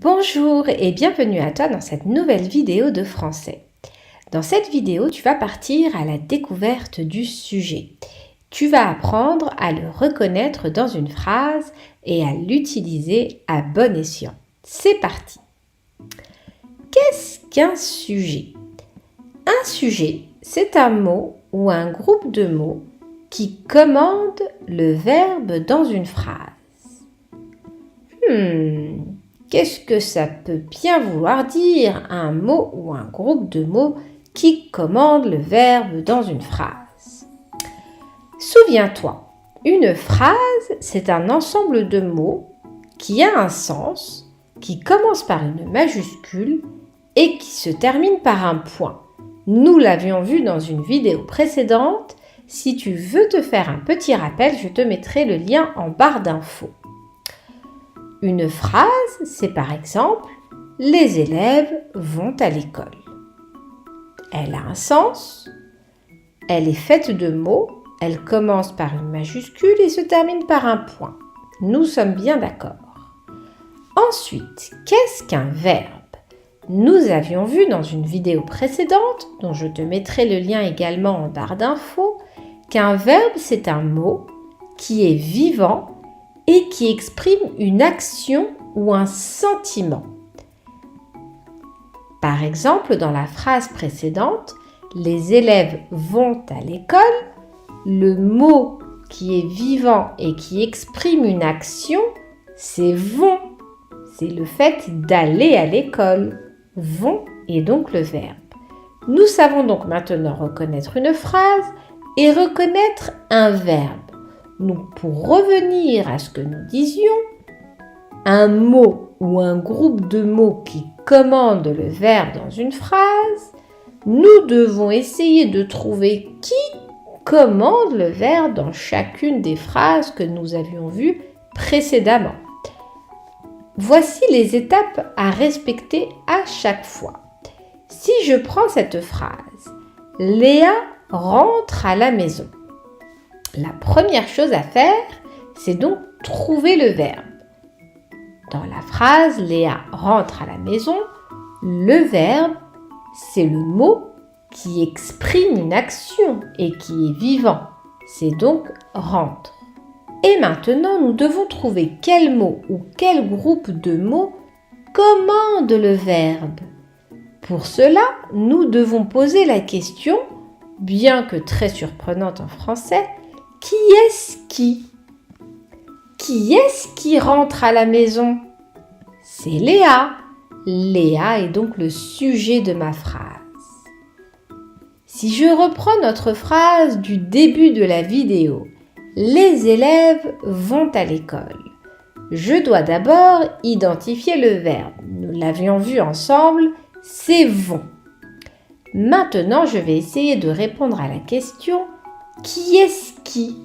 Bonjour et bienvenue à toi dans cette nouvelle vidéo de français. Dans cette vidéo, tu vas partir à la découverte du sujet. Tu vas apprendre à le reconnaître dans une phrase et à l'utiliser à bon escient. C'est parti! Qu'est-ce qu'un sujet? Un sujet, c'est un mot ou un groupe de mots qui commande le verbe dans une phrase. Qu'est-ce que ça peut bien vouloir dire, un mot ou un groupe de mots qui commande le verbe dans une phrase? Souviens-toi, une phrase, c'est un ensemble de mots qui a un sens, qui commence par une majuscule et qui se termine par un point. Nous l'avions vu dans une vidéo précédente. Si tu veux te faire un petit rappel, je te mettrai le lien en barre d'infos. Une phrase, c'est par exemple « Les élèves vont à l'école ». Elle a un sens, elle est faite de mots, elle commence par une majuscule et se termine par un point. Nous sommes bien d'accord. Ensuite, qu'est-ce qu'un verbe? Nous avions vu dans une vidéo précédente, dont je te mettrai le lien également en barre d'infos, qu'un verbe, c'est un mot qui est vivant et qui exprime une action ou un sentiment. Par exemple, dans la phrase précédente, les élèves vont à l'école, le mot qui est vivant et qui exprime une action, c'est vont. C'est le fait d'aller à l'école. Vont est donc le verbe. Nous savons donc maintenant reconnaître une phrase et reconnaître un verbe. Pour revenir à ce que nous disions, un mot ou un groupe de mots qui commande le verbe dans une phrase, nous devons essayer de trouver qui commande le verbe dans chacune des phrases que nous avions vues précédemment. Voici les étapes à respecter à chaque fois. Si je prends cette phrase, Léa rentre à la maison. La première chose à faire, c'est donc trouver le verbe. Dans la phrase « Léa rentre à la maison », le verbe, c'est le mot qui exprime une action et qui est vivant. C'est donc « rentre ». Et maintenant, nous devons trouver quel mot ou quel groupe de mots commande le verbe. Pour cela, nous devons poser la question, bien que très surprenante en français, qui est-ce qui? Qui est-ce qui rentre à la maison? C'est Léa. Léa est donc le sujet de ma phrase. Si je reprends notre phrase du début de la vidéo, les élèves vont à l'école. Je dois d'abord identifier le verbe. Nous l'avions vu ensemble, c'est vont. Maintenant, je vais essayer de répondre à la question qui est-ce qui?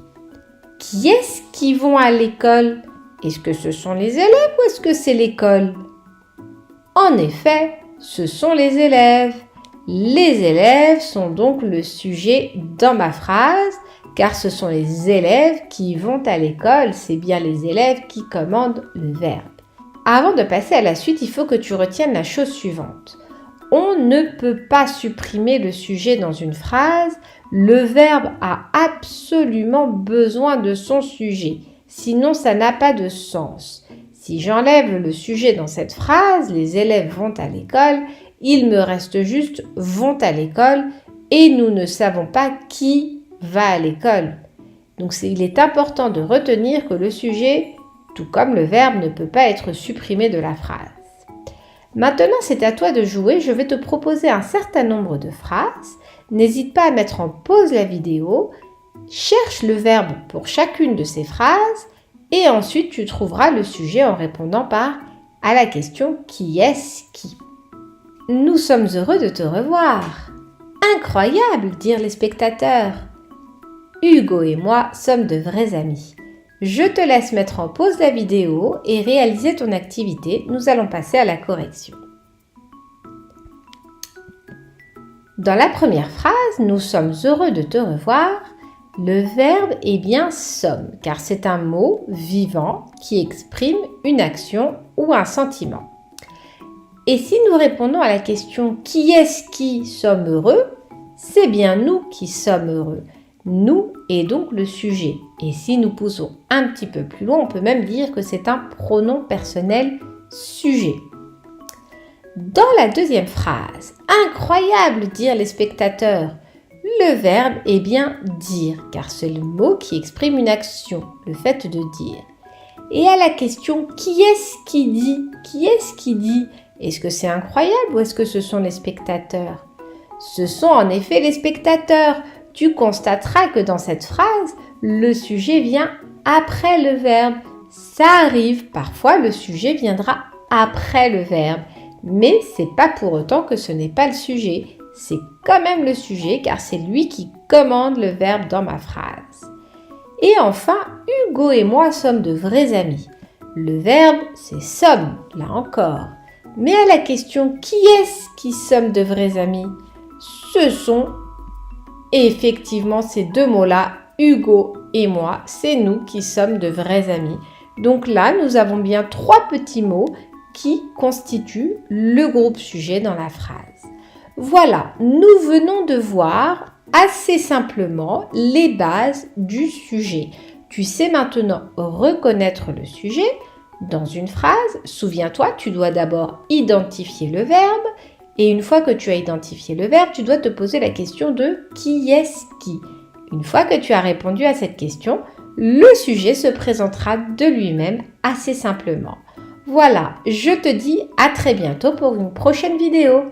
Qui est-ce qui vont à l'école? Est-ce que ce sont les élèves ou est-ce que c'est l'école? En effet, ce sont les élèves. Les élèves sont donc le sujet dans ma phrase, car ce sont les élèves qui vont à l'école, c'est bien les élèves qui commandent le verbe. Avant de passer à la suite, il faut que tu retiennes la chose suivante. On ne peut pas supprimer le sujet dans une phrase. Le verbe a absolument besoin de son sujet, sinon ça n'a pas de sens. Si j'enlève le sujet dans cette phrase, les élèves vont à l'école, il me reste juste vont à l'école et nous ne savons pas qui va à l'école. Donc il est important de retenir que le sujet, tout comme le verbe, ne peut pas être supprimé de la phrase. Maintenant, c'est à toi de jouer. Je vais te proposer un certain nombre de phrases. N'hésite pas à mettre en pause la vidéo. Cherche le verbe pour chacune de ces phrases et ensuite tu trouveras le sujet en répondant à la question « Qui est-ce qui ?» Nous sommes heureux de te revoir. Incroyable, dirent les spectateurs. Hugo et moi sommes de vrais amis. Je te laisse mettre en pause la vidéo et réaliser ton activité. Nous allons passer à la correction. Dans la première phrase, nous sommes heureux de te revoir. Le verbe est bien sommes, car c'est un mot vivant qui exprime une action ou un sentiment. Et si nous répondons à la question « Qui est-ce qui sommes heureux ?», c'est bien nous qui sommes heureux. Nous est donc le sujet. Et si nous poussons un petit peu plus loin, on peut même dire que c'est un pronom personnel sujet. Dans la deuxième phrase, incroyable, dirent les spectateurs. Le verbe est bien dire, car c'est le mot qui exprime une action, le fait de dire. Et à la question qui est-ce qui dit ? Qui est-ce qui dit ? Est-ce que c'est incroyable ou est-ce que ce sont les spectateurs ? Ce sont en effet les spectateurs. Tu constateras que dans cette phrase, le sujet vient après le verbe. Ça arrive, parfois le sujet viendra après le verbe. Mais c'est pas pour autant que ce n'est pas le sujet. C'est quand même le sujet car c'est lui qui commande le verbe dans ma phrase. Et enfin, Hugo et moi sommes de vrais amis. Le verbe, c'est sommes, là encore. Mais à la question qui est-ce qui sommes de vrais amis ? Ce sont effectivement ces deux mots-là, Hugo et moi, c'est nous qui sommes de vrais amis. Donc là, nous avons bien trois petits mots qui constituent le groupe sujet dans la phrase. Voilà, nous venons de voir assez simplement les bases du sujet. Tu sais maintenant reconnaître le sujet. Dans une phrase, souviens-toi, tu dois d'abord identifier le verbe et une fois que tu as identifié le verbe, tu dois te poser la question de qui est-ce qui. Une fois que tu as répondu à cette question, le sujet se présentera de lui-même assez simplement. Voilà, je te dis à très bientôt pour une prochaine vidéo.